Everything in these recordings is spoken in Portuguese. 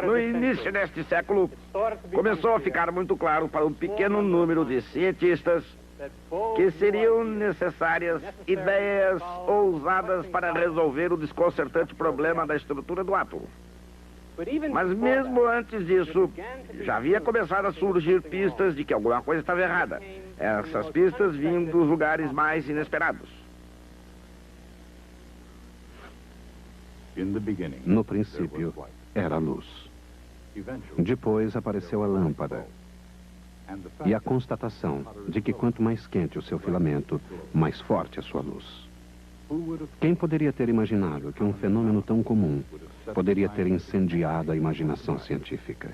No início deste século, começou a ficar muito claro para um pequeno número de cientistas que seriam necessárias ideias ousadas para resolver o desconcertante problema da estrutura do átomo. Mas mesmo antes disso, já havia começado a surgir pistas de que alguma coisa estava errada. Essas pistas vinham dos lugares mais inesperados. No princípio, era a luz. Depois apareceu a lâmpada. E a constatação de que quanto mais quente o seu filamento, mais forte a sua luz. Quem poderia ter imaginado que um fenômeno tão comum poderia ter incendiado a imaginação científica?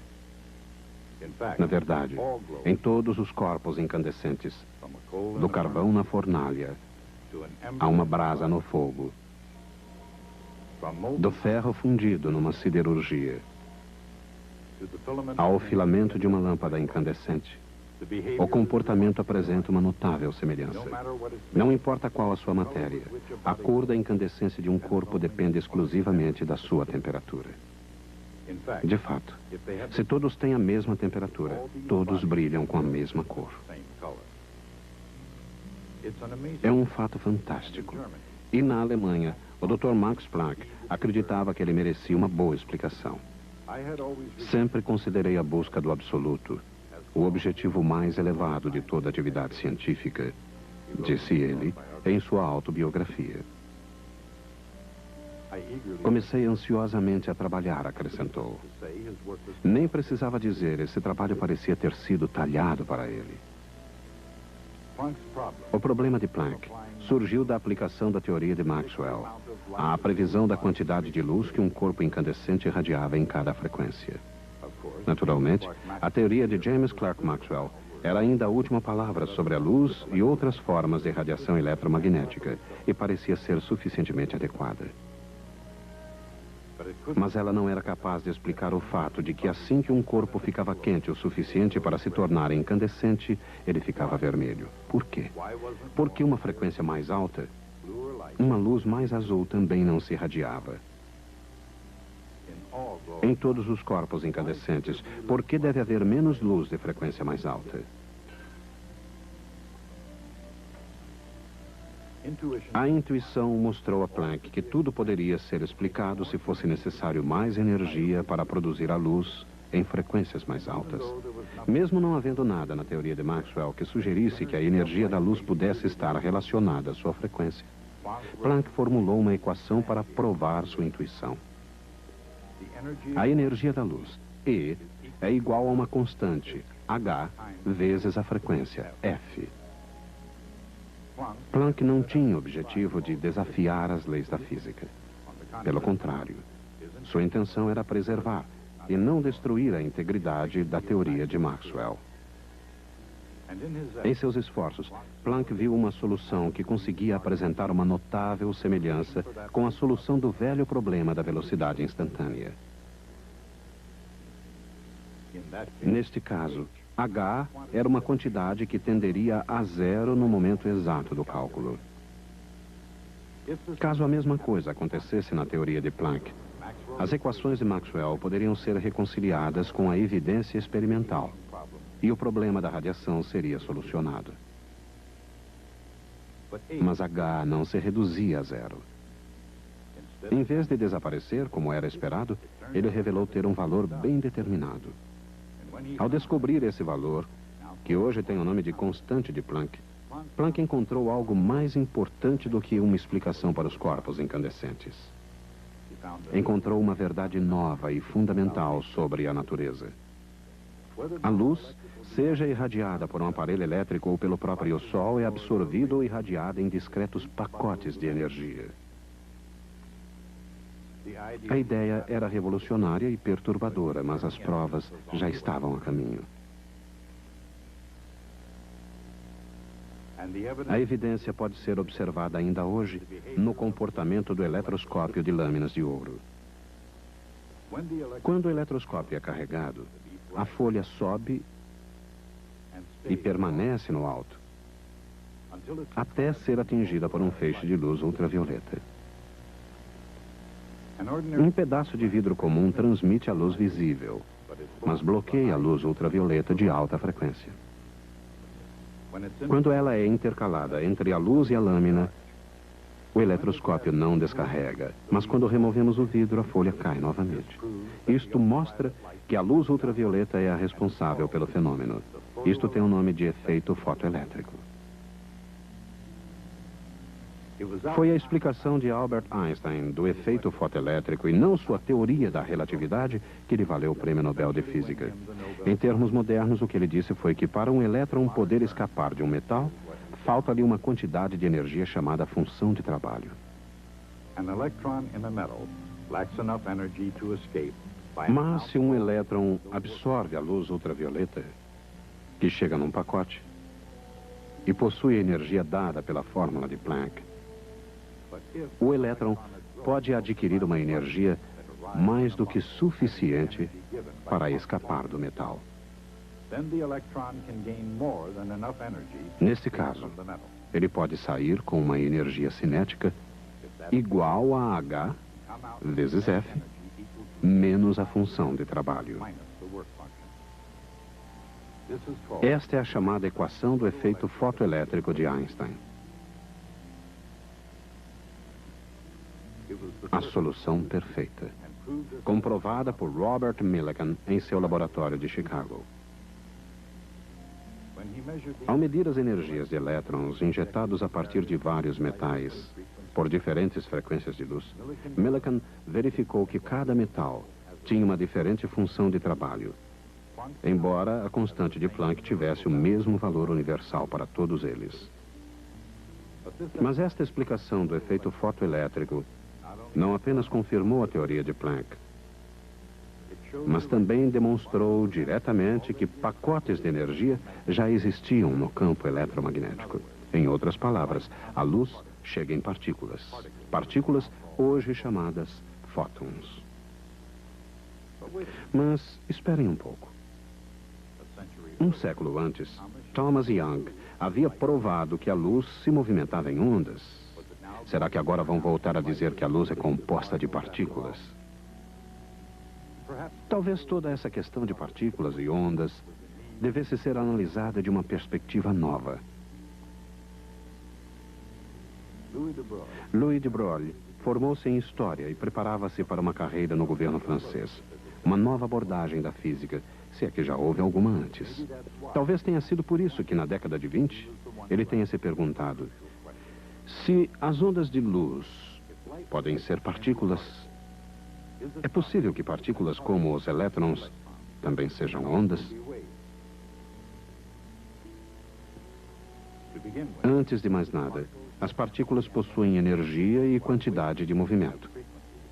Na verdade, em todos os corpos incandescentes, do carvão na fornalha, a uma brasa no fogo, do ferro fundido numa siderurgia, ao filamento de uma lâmpada incandescente, o comportamento apresenta uma notável semelhança. Não importa qual a sua matéria, a cor da incandescência de um corpo depende exclusivamente da sua temperatura. De fato, se todos têm a mesma temperatura, todos brilham com a mesma cor. É um fato fantástico. E na Alemanha, o Dr. Max Planck acreditava que ele merecia uma boa explicação. Sempre considerei a busca do absoluto o objetivo mais elevado de toda atividade científica, disse ele em sua autobiografia. Comecei ansiosamente a trabalhar, acrescentou. Nem precisava dizer, esse trabalho parecia ter sido talhado para ele. O problema de Planck surgiu da aplicação da teoria de Maxwell, à previsão da quantidade de luz que um corpo incandescente irradiava em cada frequência. Naturalmente, a teoria de James Clerk Maxwell era ainda a última palavra sobre a luz e outras formas de radiação eletromagnética e parecia ser suficientemente adequada. Mas ela não era capaz de explicar o fato de que assim que um corpo ficava quente o suficiente para se tornar incandescente, ele ficava vermelho. Por quê? Porque uma frequência mais alta, uma luz mais azul também não se irradiava. Em todos os corpos incandescentes, por que deve haver menos luz de frequência mais alta? A intuição mostrou a Planck que tudo poderia ser explicado se fosse necessário mais energia para produzir a luz em frequências mais altas. Mesmo não havendo nada na teoria de Maxwell que sugerisse que a energia da luz pudesse estar relacionada à sua frequência, Planck formulou uma equação para provar sua intuição. A energia da luz, E, é igual a uma constante, H, vezes a frequência, F. Planck não tinha o objetivo de desafiar as leis da física. Pelo contrário, sua intenção era preservar e não destruir a integridade da teoria de Maxwell. Em seus esforços, Planck viu uma solução que conseguia apresentar uma notável semelhança com a solução do velho problema da velocidade instantânea. Neste caso, H era uma quantidade que tenderia a zero no momento exato do cálculo. Caso a mesma coisa acontecesse na teoria de Planck, as equações de Maxwell poderiam ser reconciliadas com a evidência experimental e o problema da radiação seria solucionado. Mas H não se reduzia a zero. Em vez de desaparecer, como era esperado, ele revelou ter um valor bem determinado. Ao descobrir esse valor, que hoje tem o nome de constante de Planck, Planck encontrou algo mais importante do que uma explicação para os corpos incandescentes. Encontrou uma verdade nova e fundamental sobre a natureza. A luz, seja irradiada por um aparelho elétrico ou pelo próprio Sol, é absorvida ou irradiada em discretos pacotes de energia. A ideia era revolucionária e perturbadora, mas as provas já estavam a caminho. A evidência pode ser observada ainda hoje no comportamento do eletroscópio de lâminas de ouro. Quando o eletroscópio é carregado, a folha sobe e permanece no alto, até ser atingida por um feixe de luz ultravioleta. Um pedaço de vidro comum transmite a luz visível, mas bloqueia a luz ultravioleta de alta frequência. Quando ela é intercalada entre a luz e a lâmina, o eletroscópio não descarrega, mas quando removemos o vidro, a folha cai novamente. Isto mostra que a luz ultravioleta é a responsável pelo fenômeno. Isto tem o nome de efeito fotoelétrico. Foi a explicação de Albert Einstein do efeito fotoelétrico e não sua teoria da relatividade que lhe valeu o Prêmio Nobel de Física. Em termos modernos, o que ele disse foi que para um elétron poder escapar de um metal, falta-lhe uma quantidade de energia chamada função de trabalho. Mas se um elétron absorve a luz ultravioleta, que chega num pacote, e possui a energia dada pela fórmula de Planck, o elétron pode adquirir uma energia mais do que suficiente para escapar do metal. Nesse caso, ele pode sair com uma energia cinética igual a H vezes F, menos a função de trabalho. Esta é a chamada equação do efeito fotoelétrico de Einstein. A solução perfeita, comprovada por Robert Millikan em seu laboratório de Chicago. Ao medir as energias de elétrons injetados a partir de vários metais por diferentes frequências de luz, Millikan verificou que cada metal tinha uma diferente função de trabalho, embora a constante de Planck tivesse o mesmo valor universal para todos eles. Mas esta explicação do efeito fotoelétrico não apenas confirmou a teoria de Planck, mas também demonstrou diretamente que pacotes de energia já existiam no campo eletromagnético. Em outras palavras, a luz chega em partículas. Partículas hoje chamadas fótons. Mas esperem um pouco. Um século antes, Thomas Young havia provado que a luz se movimentava em ondas. Será que agora vão voltar a dizer que a luz é composta de partículas? Talvez toda essa questão de partículas e ondas devesse ser analisada de uma perspectiva nova. Louis de Broglie formou-se em História e preparava-se para uma carreira no governo francês. Uma nova abordagem da física, se é que já houve alguma antes. Talvez tenha sido por isso que, na década de 20, ele tenha se perguntado: se as ondas de luz podem ser partículas, é possível que partículas como os elétrons também sejam ondas? Antes de mais nada, as partículas possuem energia e quantidade de movimento,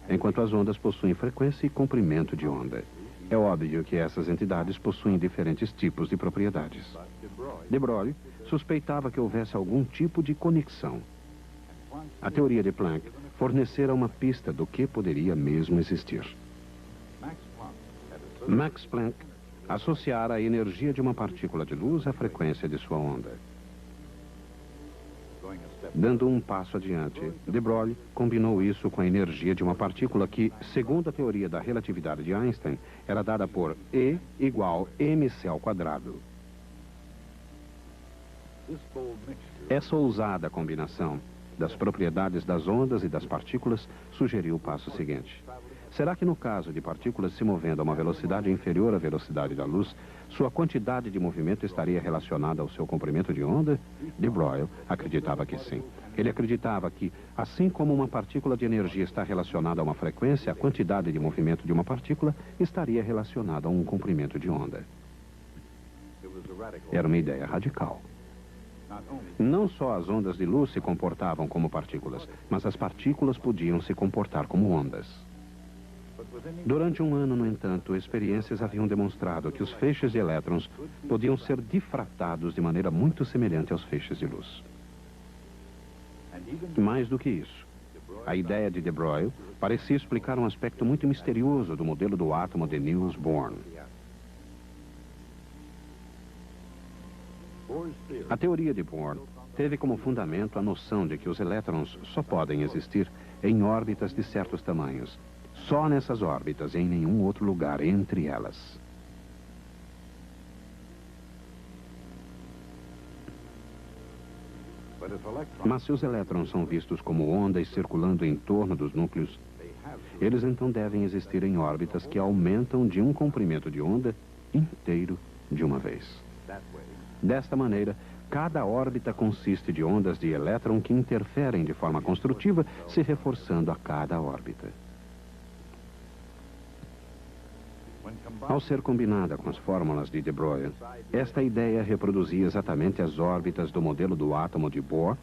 enquanto as ondas possuem frequência e comprimento de onda. É óbvio que essas entidades possuem diferentes tipos de propriedades. De Broglie suspeitava que houvesse algum tipo de conexão. A teoria de Planck fornecera uma pista do que poderia mesmo existir. Max Planck associara a energia de uma partícula de luz à frequência de sua onda. Dando um passo adiante, de Broglie combinou isso com a energia de uma partícula que, segundo a teoria da relatividade de Einstein, era dada por E igual mc ao quadrado. Essa ousada combinação das propriedades das ondas e das partículas sugeriu o passo seguinte. Será que no caso de partículas se movendo a uma velocidade inferior à velocidade da luz, sua quantidade de movimento estaria relacionada ao seu comprimento de onda? De Broglie acreditava que sim. Ele acreditava que, assim como uma partícula de energia está relacionada a uma frequência, a quantidade de movimento de uma partícula estaria relacionada a um comprimento de onda. Era uma ideia radical. Não só as ondas de luz se comportavam como partículas, mas as partículas podiam se comportar como ondas. Durante um ano, no entanto, experiências haviam demonstrado que os feixes de elétrons podiam ser difratados de maneira muito semelhante aos feixes de luz. Mais do que isso, a ideia de Broglie parecia explicar um aspecto muito misterioso do modelo do átomo de Niels Bohr. A teoria de Bohr teve como fundamento a noção de que os elétrons só podem existir em órbitas de certos tamanhos. Só nessas órbitas e em nenhum outro lugar entre elas. Mas se os elétrons são vistos como ondas circulando em torno dos núcleos, eles então devem existir em órbitas que aumentam de um comprimento de onda inteiro de uma vez. Desta maneira, cada órbita consiste de ondas de elétron que interferem de forma construtiva, se reforçando a cada órbita. Ao ser combinada com as fórmulas de de Broglie, esta ideia reproduzia exatamente as órbitas do modelo do átomo de Bohr,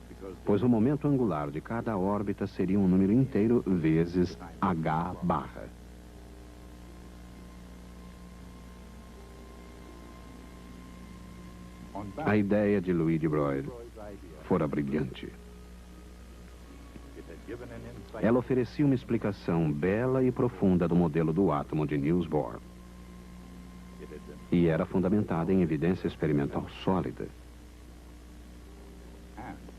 pois o momento angular de cada órbita seria um número inteiro vezes h barra. A ideia de Louis de Broglie fora brilhante. Ela oferecia uma explicação bela e profunda do modelo do átomo de Niels Bohr. E era fundamentada em evidência experimental sólida.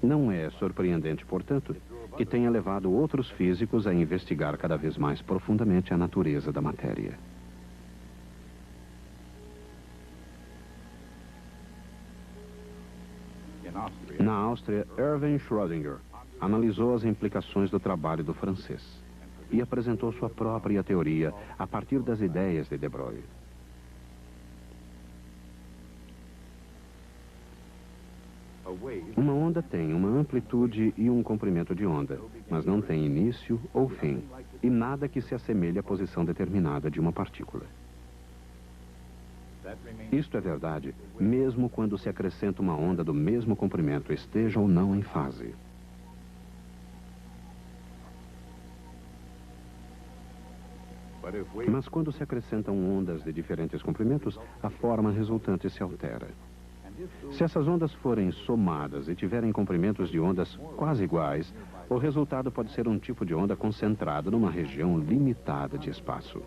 Não é surpreendente, portanto, que tenha levado outros físicos a investigar cada vez mais profundamente a natureza da matéria. Na Áustria, Erwin Schrödinger analisou as implicações do trabalho do francês e apresentou sua própria teoria a partir das ideias de de Broglie. Uma onda tem uma amplitude e um comprimento de onda, mas não tem início ou fim, e nada que se assemelhe à posição determinada de uma partícula. Isto é verdade, mesmo quando se acrescenta uma onda do mesmo comprimento, esteja ou não em fase. Mas quando se acrescentam ondas de diferentes comprimentos, a forma resultante se altera. Se essas ondas forem somadas e tiverem comprimentos de ondas quase iguais, o resultado pode ser um tipo de onda concentrado numa região limitada de espaço.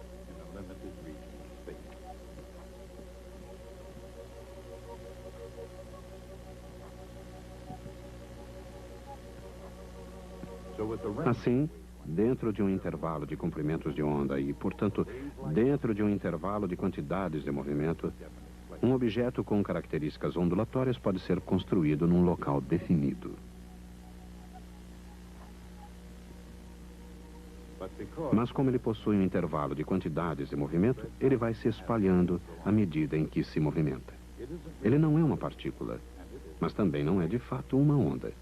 Assim, dentro de um intervalo de comprimentos de onda e, portanto, dentro de um intervalo de quantidades de movimento, um objeto com características ondulatórias pode ser construído num local definido. Mas como ele possui um intervalo de quantidades de movimento, ele vai se espalhando à medida em que se movimenta. Ele não é uma partícula, mas também não é de fato uma onda.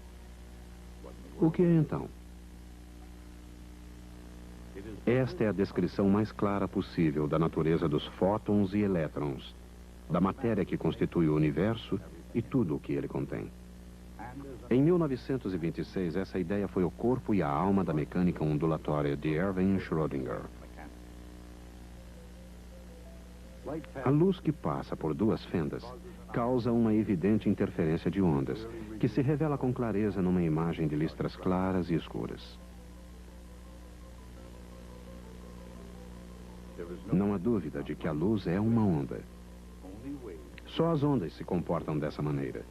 O que é então? Esta é a descrição mais clara possível da natureza dos fótons e elétrons, da matéria que constitui o universo e tudo o que ele contém. Em 1926, essa ideia foi o corpo e a alma da mecânica ondulatória de Erwin Schrödinger. A luz que passa por duas fendas causa uma evidente interferência de ondas, que se revela com clareza numa imagem de listras claras e escuras. Não há dúvida de que a luz é uma onda. Só as ondas se comportam dessa maneira.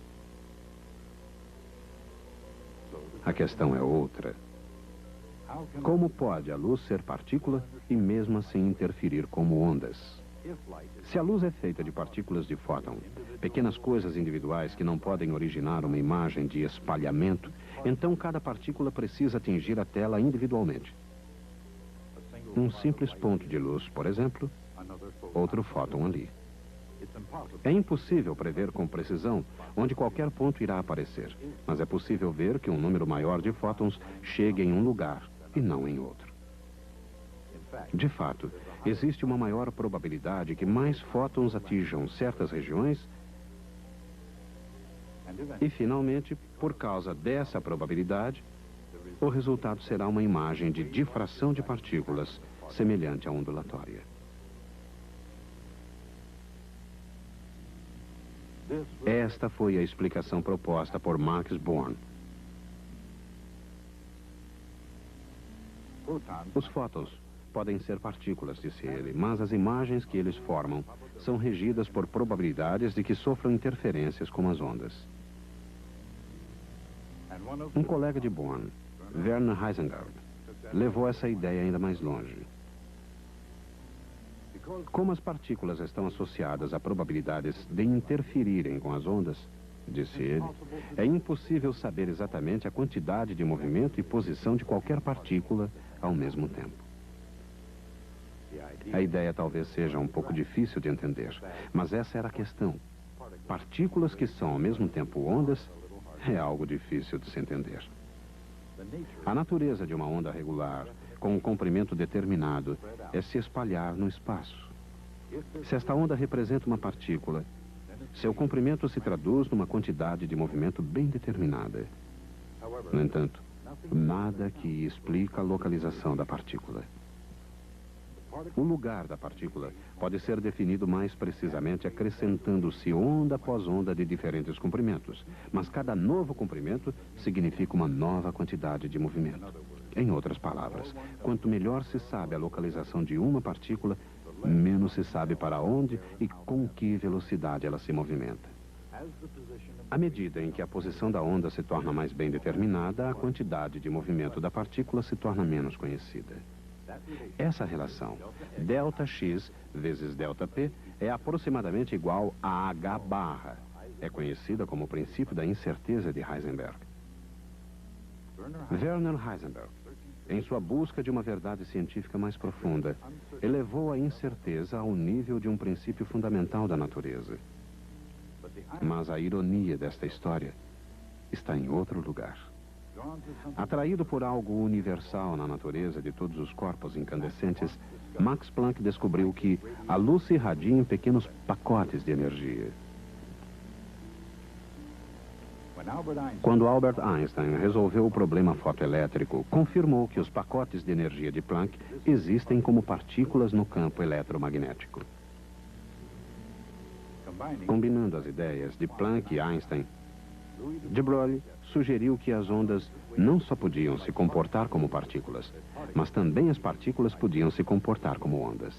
A questão é outra. Como pode a luz ser partícula e mesmo assim interferir como ondas? Se a luz é feita de partículas de fóton, pequenas coisas individuais que não podem originar uma imagem de espalhamento, então cada partícula precisa atingir a tela individualmente. Um simples ponto de luz, por exemplo, outro fóton ali. É impossível prever com precisão onde qualquer ponto irá aparecer, mas é possível ver que um número maior de fótons chegue em um lugar e não em outro. De fato, existe uma maior probabilidade que mais fótons atinjam certas regiões e, finalmente, por causa dessa probabilidade, o resultado será uma imagem de difração de partículas semelhante à ondulatória. Esta foi a explicação proposta por Max Born. Os fótons podem ser partículas, disse ele, mas as imagens que eles formam são regidas por probabilidades de que sofram interferências como as ondas. Um colega de Born, Werner Heisenberg, levou essa ideia ainda mais longe. Como as partículas estão associadas a probabilidades de interferirem com as ondas, disse ele, é impossível saber exatamente a quantidade de movimento e posição de qualquer partícula ao mesmo tempo. A ideia talvez seja um pouco difícil de entender, mas essa era a questão. Partículas que são ao mesmo tempo ondas é algo difícil de se entender. A natureza de uma onda regular, com um comprimento determinado, é se espalhar no espaço. Se esta onda representa uma partícula, seu comprimento se traduz numa quantidade de movimento bem determinada. No entanto, nada que explica a localização da partícula. O lugar da partícula pode ser definido mais precisamente acrescentando-se onda após onda de diferentes comprimentos, mas cada novo comprimento significa uma nova quantidade de movimento. Em outras palavras, quanto melhor se sabe a localização de uma partícula, menos se sabe para onde e com que velocidade ela se movimenta. À medida em que a posição da onda se torna mais bem determinada, a quantidade de movimento da partícula se torna menos conhecida. Essa relação, ΔX vezes ΔP, é aproximadamente igual a H barra. É conhecida como o princípio da incerteza de Heisenberg. Werner Heisenberg, em sua busca de uma verdade científica mais profunda, elevou a incerteza ao nível de um princípio fundamental da natureza. Mas a ironia desta história está em outro lugar. Atraído por algo universal na natureza de todos os corpos incandescentes, Max Planck descobriu que a luz se irradia em pequenos pacotes de energia. Quando Albert Einstein resolveu o problema fotoelétrico, confirmou que os pacotes de energia de Planck existem como partículas no campo eletromagnético. Combinando as ideias de Planck e Einstein, de Broglie sugeriu que as ondas não só podiam se comportar como partículas, mas também as partículas podiam se comportar como ondas.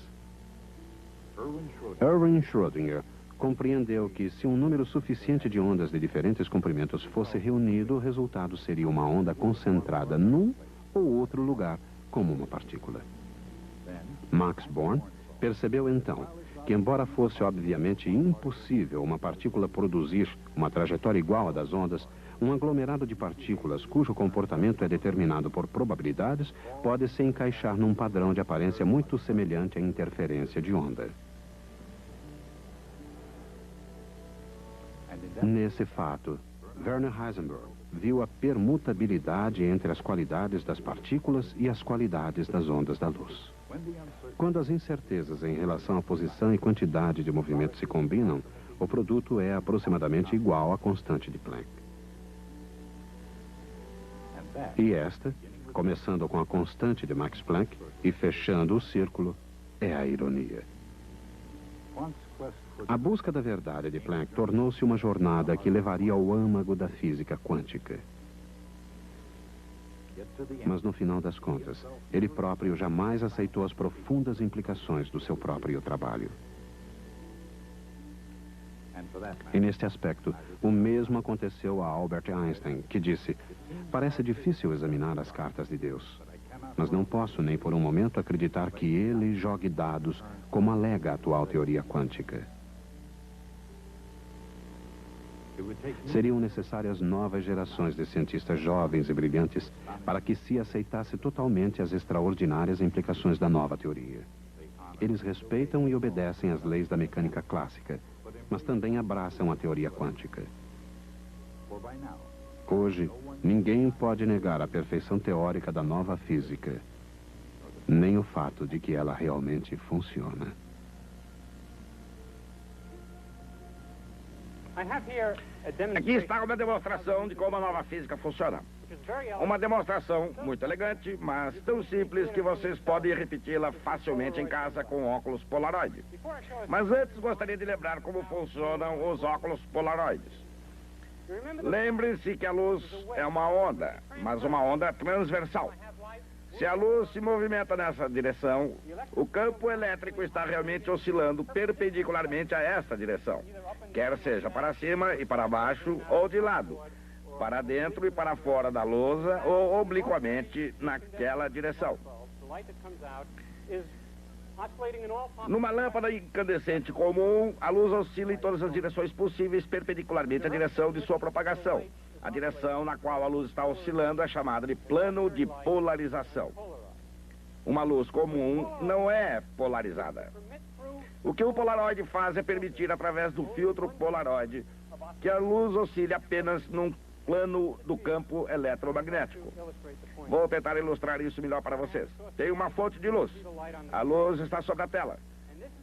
Erwin Schrödinger compreendeu que se um número suficiente de ondas de diferentes comprimentos fosse reunido, o resultado seria uma onda concentrada num ou outro lugar, como uma partícula. Max Born percebeu então que, embora fosse obviamente impossível uma partícula produzir uma trajetória igual à das ondas, um aglomerado de partículas cujo comportamento é determinado por probabilidades pode se encaixar num padrão de aparência muito semelhante à interferência de onda. Nesse fato, Werner Heisenberg viu a permutabilidade entre as qualidades das partículas e as qualidades das ondas da luz. Quando as incertezas em relação à posição e quantidade de movimento se combinam, o produto é aproximadamente igual à constante de Planck. E esta, começando com a constante de Max Planck e fechando o círculo, é a ironia. A busca da verdade de Planck tornou-se uma jornada que levaria ao âmago da física quântica. Mas no final das contas, ele próprio jamais aceitou as profundas implicações do seu próprio trabalho. E neste aspecto, o mesmo aconteceu a Albert Einstein, que disse: "Parece difícil examinar as cartas de Deus, mas não posso nem por um momento acreditar que ele jogue dados como alega a atual teoria quântica." Seriam necessárias novas gerações de cientistas jovens e brilhantes para que se aceitasse totalmente as extraordinárias implicações da nova teoria. Eles respeitam e obedecem às leis da mecânica clássica, mas também abraçam a teoria quântica. Hoje, ninguém pode negar a perfeição teórica da nova física, nem o fato de que ela realmente funciona. Aqui está uma demonstração de como a nova física funciona. Uma demonstração muito elegante, mas tão simples que vocês podem repeti-la facilmente em casa com óculos Polaroid. Mas antes gostaria de lembrar como funcionam os óculos Polaroid. Lembrem-se que a luz é uma onda, mas uma onda transversal. Se a luz se movimenta nessa direção, o campo elétrico está realmente oscilando perpendicularmente a esta direção, quer seja para cima e para baixo ou de lado. para dentro e para fora da lousa ou obliquamente naquela direção. Numa lâmpada incandescente comum, a luz oscila em todas as direções possíveis perpendicularmente à direção de sua propagação. A direção na qual a luz está oscilando é chamada de plano de polarização. Uma luz comum não é polarizada. O que o polaroide faz é permitir, através do filtro polaroide, que a luz oscile apenas num plano do campo eletromagnético. Vou tentar ilustrar isso melhor para vocês. Tem uma fonte de luz. A luz está sobre a tela.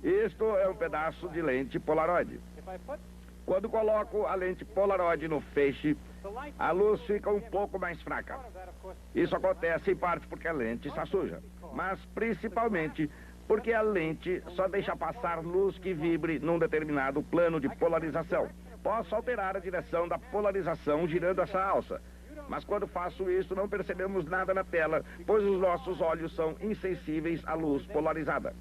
Isto é um pedaço de lente polaroide. Quando coloco a lente polaroide no feixe, a luz fica um pouco mais fraca. Isso acontece em parte porque a lente está suja, mas principalmente porque a lente só deixa passar luz que vibre num determinado plano de polarização. Posso alterar a direção da polarização girando essa alça, mas quando faço isso não percebemos nada na tela, pois os nossos olhos são insensíveis à luz polarizada.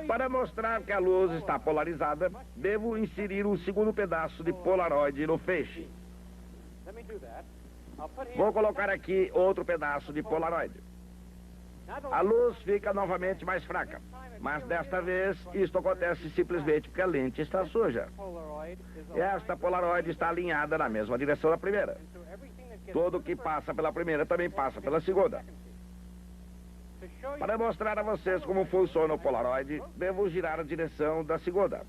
Para mostrar que a luz está polarizada, devo inserir um segundo pedaço de polaroide no feixe. Vou colocar aqui outro pedaço de polaroide. A luz fica novamente mais fraca, mas desta vez isto acontece simplesmente porque a lente está suja. Esta polaroide está alinhada na mesma direção da primeira. Tudo que passa pela primeira também passa pela segunda. Para mostrar a vocês como funciona o polaroide, devo girar a direção da segunda.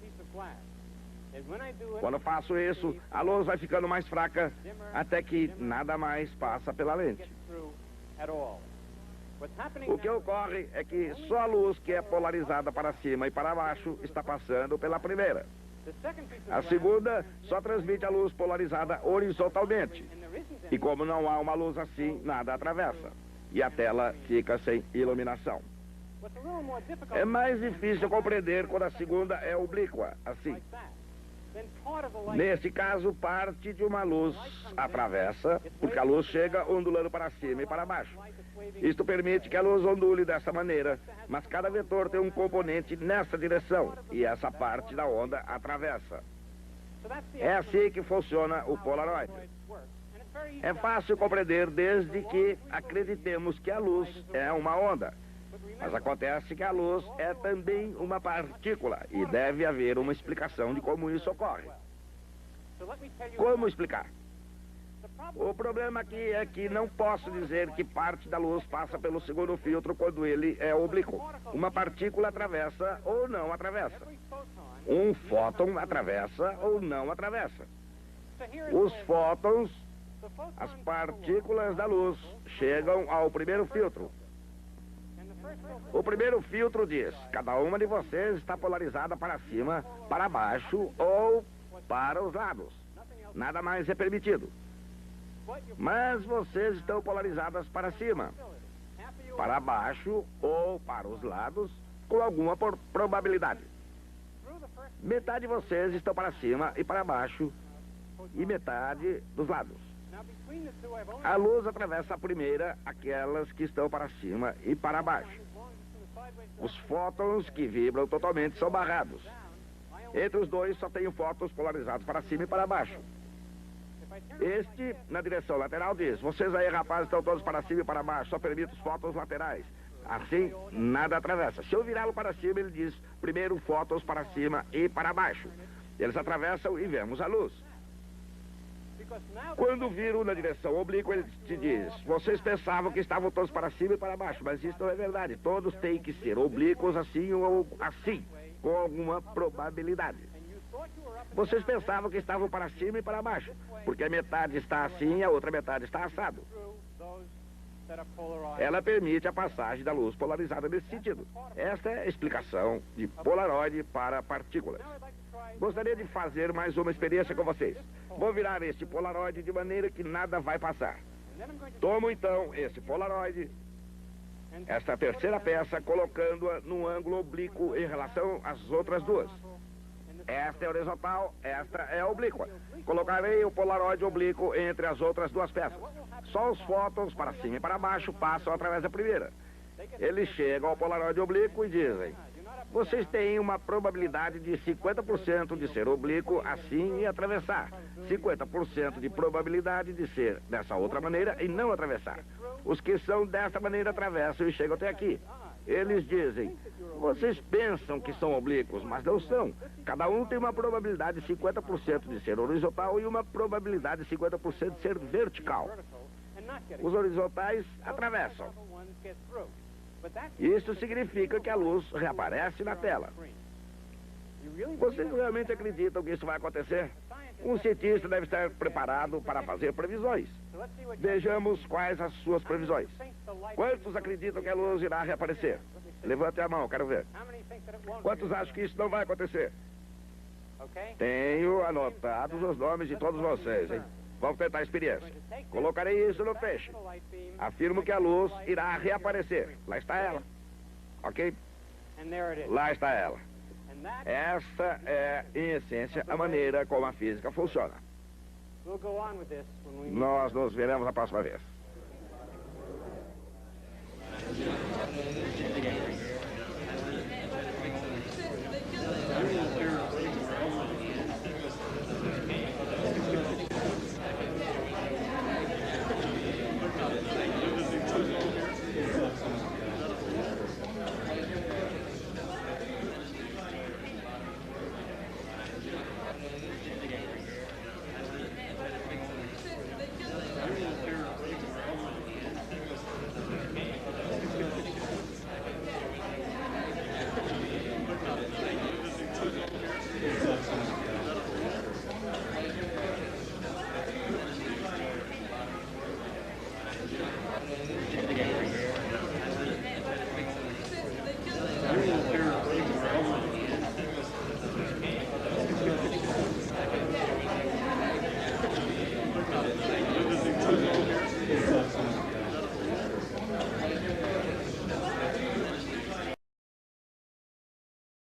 Quando faço isso, a luz vai ficando mais fraca até que nada mais passa pela lente. O que ocorre é que só a luz que é polarizada para cima e para baixo está passando pela primeira. A segunda só transmite a luz polarizada horizontalmente. E como não há uma luz assim, nada atravessa. E a tela fica sem iluminação. É mais difícil compreender quando a segunda é oblíqua, assim. Nesse caso, parte de uma luz atravessa, porque a luz chega ondulando para cima e para baixo. Isto permite que a luz ondule dessa maneira, mas cada vetor tem um componente nessa direção, e essa parte da onda atravessa. É assim que funciona o polaroide. É fácil compreender desde que acreditemos que a luz é uma onda. Mas acontece que a luz é também uma partícula e deve haver uma explicação de como isso ocorre. Como explicar? O problema aqui é que não posso dizer que parte da luz passa pelo segundo filtro quando ele é oblíquo. Uma partícula atravessa ou não atravessa. Um fóton atravessa ou não atravessa. Os fótons, as partículas da luz, chegam ao primeiro filtro. O primeiro filtro diz: cada uma de vocês está polarizada para cima, para baixo ou para os lados. Nada mais é permitido. Mas vocês estão polarizadas para cima, para baixo ou para os lados, com alguma probabilidade. Metade de vocês estão para cima e para baixo, e metade dos lados. A luz atravessa a primeira, aquelas que estão para cima e para baixo. Os fótons que vibram totalmente são barrados. Entre os dois só tem fótons polarizados para cima e para baixo. Este, na direção lateral, diz: vocês aí, rapazes, estão todos para cima e para baixo, só permite os fótons laterais. Assim, nada atravessa. Se eu virá-lo para cima, ele diz: primeiro fótons para cima e para baixo. Eles atravessam e vemos a luz. Quando viro na direção oblíqua, ele te diz: vocês pensavam que estavam todos para cima e para baixo, mas isso não é verdade. Todos têm que ser oblíquos assim ou assim, com alguma probabilidade. Vocês pensavam que estavam para cima e para baixo, porque a metade está assim e a outra metade está assado. Ela permite a passagem da luz polarizada nesse sentido. Esta é a explicação de polaroide para partículas. Gostaria de fazer mais uma experiência com vocês. Vou virar este polaroide de maneira que nada vai passar. Tomo então esse polaroide, esta terceira peça, colocando-a num ângulo oblíquo em relação às outras duas. Esta é horizontal, esta é oblíqua. Colocarei o polaroide oblíquo entre as outras duas peças. Só os fótons para cima e para baixo passam através da primeira. Eles chegam ao polaroide oblíquo e dizem: Vocês têm uma probabilidade de 50% de ser oblíquo assim e atravessar. 50% de probabilidade de ser dessa outra maneira e não atravessar. Os que são dessa maneira atravessam e chegam até aqui. Eles dizem, vocês pensam que são oblíquos, mas não são. Cada um tem uma probabilidade de 50% de ser horizontal e uma probabilidade de 50% de ser vertical. Os horizontais atravessam. Isso significa que a luz reaparece na tela. Vocês realmente acreditam que isso vai acontecer? Um cientista deve estar preparado para fazer previsões. Vejamos quais as suas previsões. Quantos acreditam que a luz irá reaparecer? Levante a mão, quero ver. Quantos acham que isso não vai acontecer? Tenho anotados os nomes de todos vocês, hein? Vamos tentar a experiência. Colocarei isso no peixe. Afirmo que a luz irá reaparecer. Lá está ela. Ok? Lá está ela. Essa é, em essência, a maneira como a física funciona. Nós nos veremos na próxima vez.